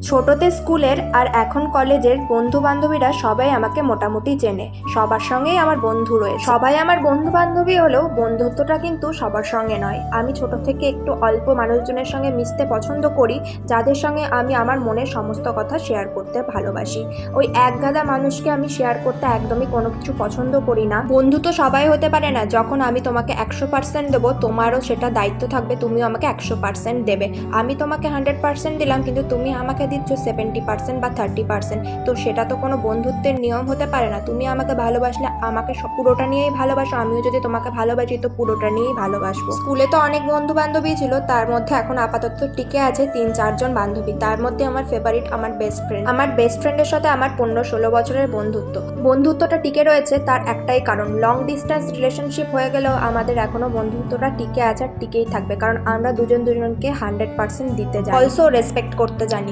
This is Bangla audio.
ছোটতে স্কুলের আর এখন কলেজের বন্ধু বান্ধবীরা সবাই আমাকে মোটামুটি চেনে। সবার সঙ্গেই আমার বন্ধু রয়েছে। সবাই আমার বন্ধু বান্ধবী হলেও বন্ধুত্বটা কিন্তু সবার সঙ্গে নয়। আমি ছোট থেকে একটু অল্প মানুষজনের সঙ্গে মিশতে পছন্দ করি, যাদের সঙ্গে আমি আমার মনের সমস্ত কথা শেয়ার করতে ভালোবাসি। ওই এক গাদা মানুষকে আমি শেয়ার করতে একদমই কোনো কিছু পছন্দ করি না। বন্ধু তো সবাই হতে পারে না। যখন আমি তোমাকে 100% দেবো, তোমারও সেটা দায়িত্ব থাকবে তুমিও আমাকে 100% দেবে। আমি তোমাকে 100% দিলাম, কিন্তু তুমি আমাকে দিচ্ছ 70% বা 30%। তো সেটা তো কোনো বন্ধুত্বের নিয়ম হতে পারে না। তুমি আমাকে ভালোবাসলে আমাকে পুরোটা নিয়েই ভালোবাসো, আমিও যদি তোমাকে ভালোবাসি তো পুরোটা নিয়েই ভালোবাসবো। স্কুলে তো অনেক বন্ধু বান্ধবী ছিল, তার মধ্যে এখন আপাতত টিকে আছে 3-4 জন বান্ধবী। তার মধ্যে আমার ফেভারিট আমার বেস্ট ফ্রেন্ড। আমার বেস্ট ফ্রেন্ডের সাথে আমার 15-16 বছরের বন্ধুত্বটা টিকে রয়েছে। তার একটাই কারণ, লং ডিস্টেন্স রিলেশনশিপ হয়ে গেলেও আমাদের এখনো বন্ধুত্বটা টিকে আছে আর টিকেই থাকবে, কারণ আমরা দুজন দুজনকে 100% দিতে জানি, অলসো রেসপেক্ট করতে জানি।